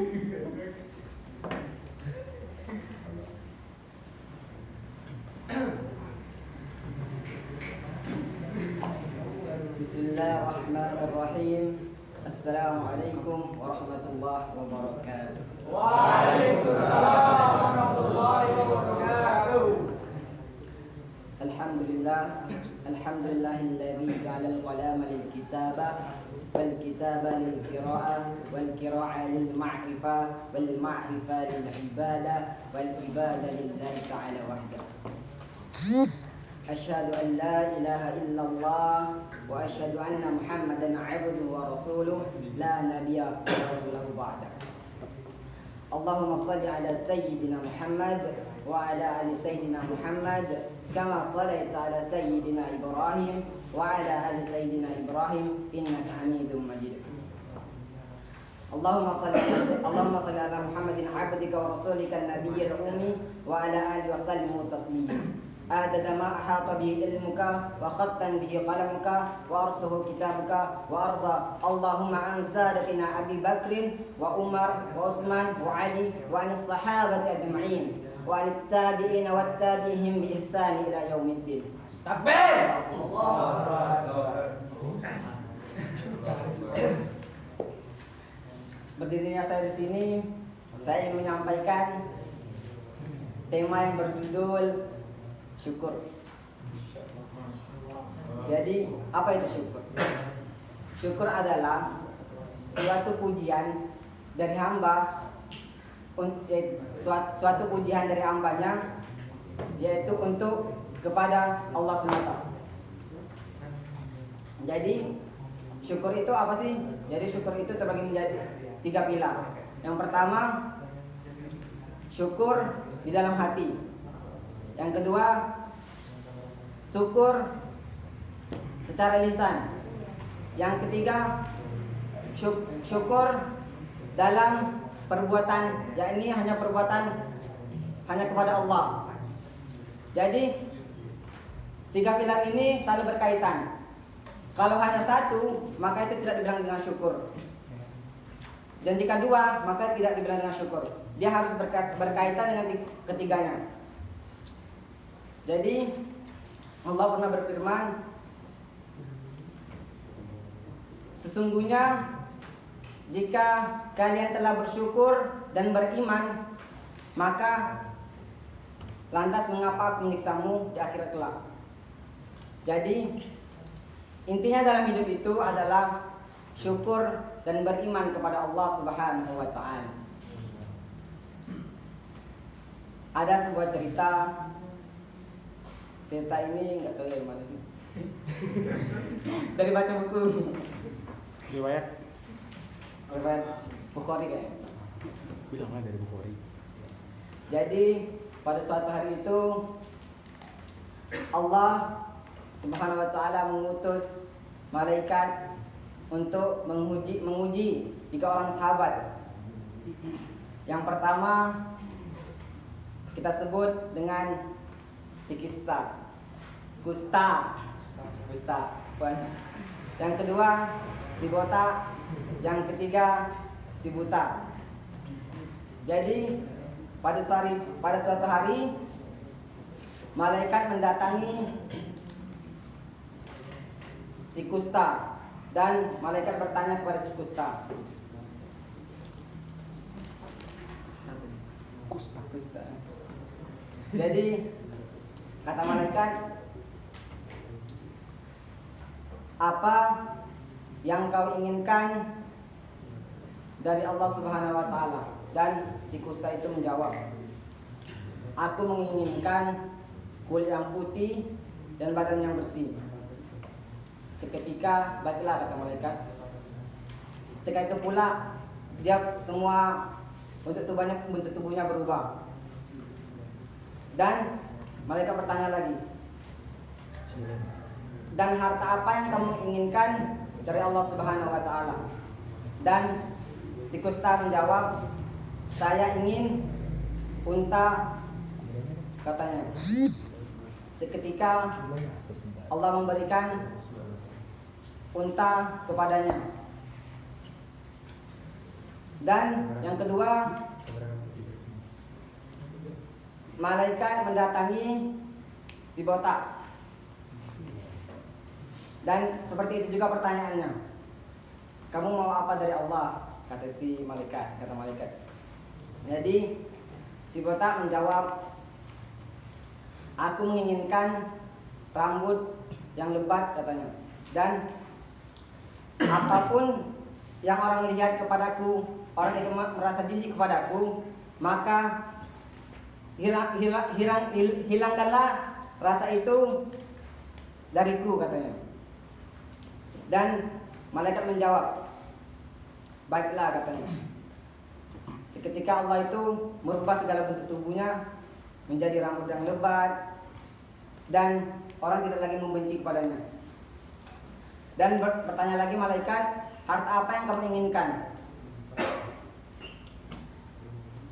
Bismillahirrahmanirrahim. Assalamualaikum warahmatullahi wabarakatuh. Waalaikumsalam warahmatullahi wabarakatuh. Alhamdulillahilladzi ja'ala al-qalama lil-kitaba wal-kitaba lil-qira'ah wal-qira'ah lil-ma'rifah wal-ma'rifah lil-ibadah wal-ibadah lillahi ta'ala wahdah. Asyhadu an la ilaha illallah wa asyhadu anna Muhammadan 'abduhu wa rasuluh la nabiyya rasulahu ba'da. Allahumma shalli ala sayyidina Muhammad wa ala ali sayyidina Muhammad kama shallaita ala sayyidina Ibrahim wa ala ali sayyidina Ibrahim innaka Hamidum Majid. Allahumma shalli ala Muhammadin 'abdika wa rasulika an-nabiyyil ummi wa ala alihi wa sallimu taslima. عدد ما أحاط به علمك وخطا به قلمك وأرسه كتابك وأرضى اللهم عن سادتنا أبي بكر وعمر وعثمان وعلي وعن الصحابة أجمعين وعن التابعين والتابعين بإحسان إلى يوم الدين. Takbir. Berdirinya saya di sini, saya ingin menyampaikan tema yang berjudul syukur. Jadi, apa itu syukur? Syukur adalah suatu pujian dari hamba, suatu pujian dari hambanya, yaitu untuk kepada Allah SWT. Jadi, syukur itu apa sih? Jadi, syukur itu terbagi menjadi 3 pilar. Yang pertama, syukur di dalam hati. Yang kedua, syukur secara lisan. Yang ketiga, syukur dalam perbuatan, yakni hanya perbuatan hanya kepada Allah. Jadi 3 pilar ini saling berkaitan. Kalau hanya satu, maka itu tidak dibilang dengan syukur. Dan jika 2, maka tidak dibilang dengan syukur. Dia harus berkaitan dengan ketiganya. Jadi Allah pernah berfirman, sesungguhnya jika kalian telah bersyukur dan beriman, maka lantas mengapa aku menyiksamu di akhirat kelak. Jadi intinya dalam hidup itu adalah syukur dan beriman kepada Allah Subhanahu wa ta'ala. Ada sebuah cerita ini nggak tahu dari mana sih. Dari baca buku. Riwayat Bukhari kayaknya. bilangnya dari Bukhari. Jadi pada suatu hari itu Allah Subhanahu wa ta'ala mengutus malaikat untuk menguji 3 orang sahabat. Yang pertama kita sebut dengan si Kusta. Yang kedua si Botak. Yang ketiga si Buta. Jadi pada suatu hari malaikat mendatangi si Kusta dan malaikat bertanya kepada si Kusta. Jadi kata malaikat, apa yang kau inginkan dari Allah Subhanahu wa ta'ala? Dan si Kusta itu menjawab, aku menginginkan kulit yang putih dan badan yang bersih. Seketika, baiklah kata malaikat. Seketika itu pula dia semua bentuk tubuhnya berubah. Dan malaikat bertanya lagi, dan harta apa yang kamu inginkan dari Allah Subhanahu wa ta'ala? Dan si Kusta menjawab, saya ingin unta, katanya. Seketika Allah memberikan unta kepadanya. Dan yang kedua, malaikat mendatangi si botak. Dan seperti itu juga pertanyaannya. Kamu mau apa dari Allah? Kata si malaikat, kata malaikat. Jadi si botak menjawab, aku menginginkan rambut yang lebat katanya. Dan apapun yang orang lihat kepadaku, orang itu merasa jijik kepadaku, maka hilangkanlah rasa itu dariku katanya. Dan malaikat menjawab, baiklah katanya. Seketika Allah itu merubah segala bentuk tubuhnya menjadi rambut yang lebat, dan orang tidak lagi membenci kepadanya. Dan bertanya lagi malaikat, harta apa yang kamu inginkan?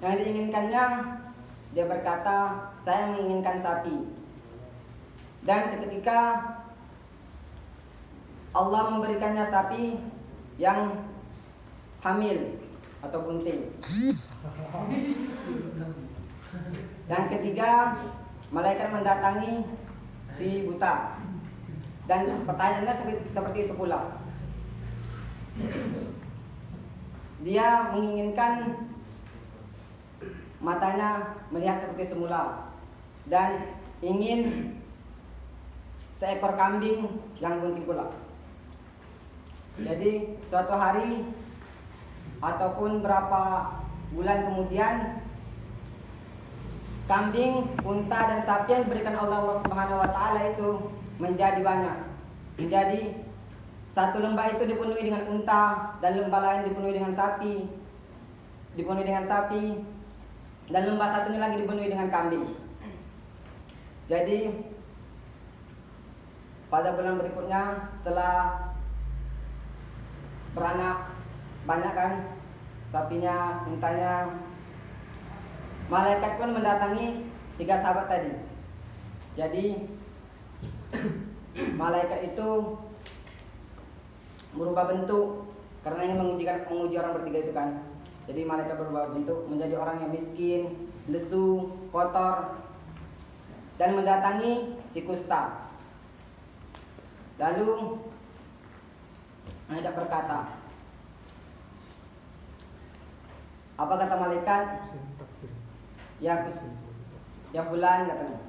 Yang diinginkannya, dia berkata, saya menginginkan sapi. Dan seketika Allah memberikannya sapi yang hamil atau bunting. Dan ketiga, malaikat mendatangi si buta. Dan pertanyaannya seperti itu pula. Dia menginginkan matanya melihat seperti semula, dan ingin seekor kambing yang bunting pula. Jadi suatu hari ataupun berapa bulan kemudian, kambing, unta dan sapi yang diberikan Allah Subhanahu wa taala itu menjadi banyak. Menjadi satu lembah itu dipenuhi dengan unta, dan lembah lain dipenuhi dengan sapi. Dan lembah satunya lagi dipenuhi dengan kambing. Jadi pada bulan berikutnya, setelah beranak banyak kan sapinya, untanya, malaikat pun mendatangi 3 sahabat tadi. Jadi malaikat itu berubah bentuk karena ingin menguji orang bertiga itu kan. Jadi malaikat berubah bentuk menjadi orang yang miskin, lesu, kotor, dan mendatangi si kusta. Lalu malaikat berkata, apa kata malaikat? Ya fulan katanya,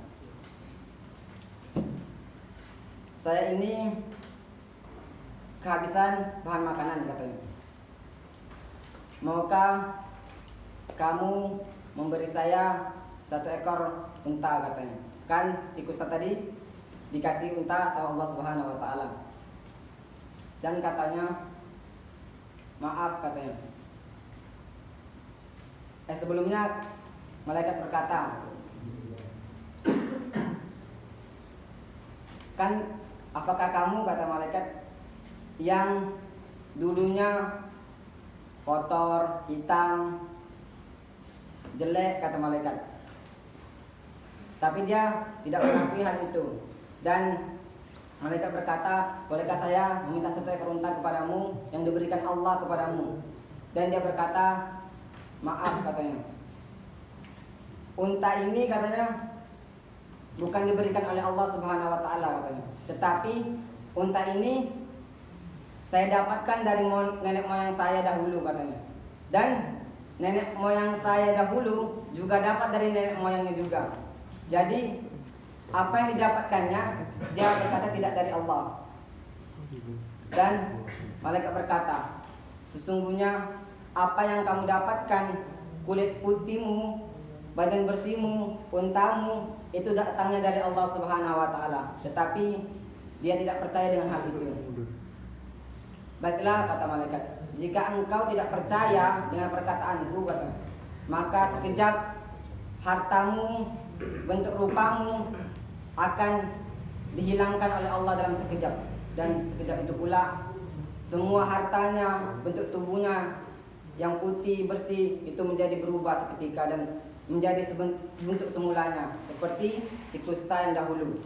saya ini kehabisan bahan makanan katanya. Maukah kamu memberi saya 1 ekor unta katanya. Kan si kusta tadi dikasih unta sama Allah Subhanahu wa taala. Dan katanya, maaf katanya. Sebelumnya malaikat berkata, kan apakah kamu, kata malaikat, yang dulunya kotor, hitam, jelek, kata malaikat, tapi dia tidak mengakui hal itu. Dan malaikat berkata, bolehkah saya meminta 1 ekor unta kepadamu yang diberikan Allah kepadamu? Dan dia berkata, maaf katanya, unta ini katanya bukan diberikan oleh Allah Subhanahu wa taala katanya, tetapi unta ini saya dapatkan dari nenek moyang saya dahulu katanya. Dan nenek moyang saya dahulu juga dapat dari nenek moyangnya juga. Jadi apa yang didapatkannya, dia berkata tidak dari Allah. Dan malaikat berkata, sesungguhnya apa yang kamu dapatkan, kulit putihmu, badan bersihmu, untamu, itu datangnya dari Allah Subhanahu wa taala. Tetapi dia tidak percaya dengan hal itu. Baiklah, kata malaikat, jika engkau tidak percaya dengan perkataanku, kata, maka sekejap hartamu, bentuk rupamu akan dihilangkan oleh Allah dalam sekejap. Dan sekejap itu pula semua hartanya, bentuk tubuhnya yang putih bersih itu menjadi berubah seketika dan menjadi bentuk semulanya seperti si kusta yang dahulu.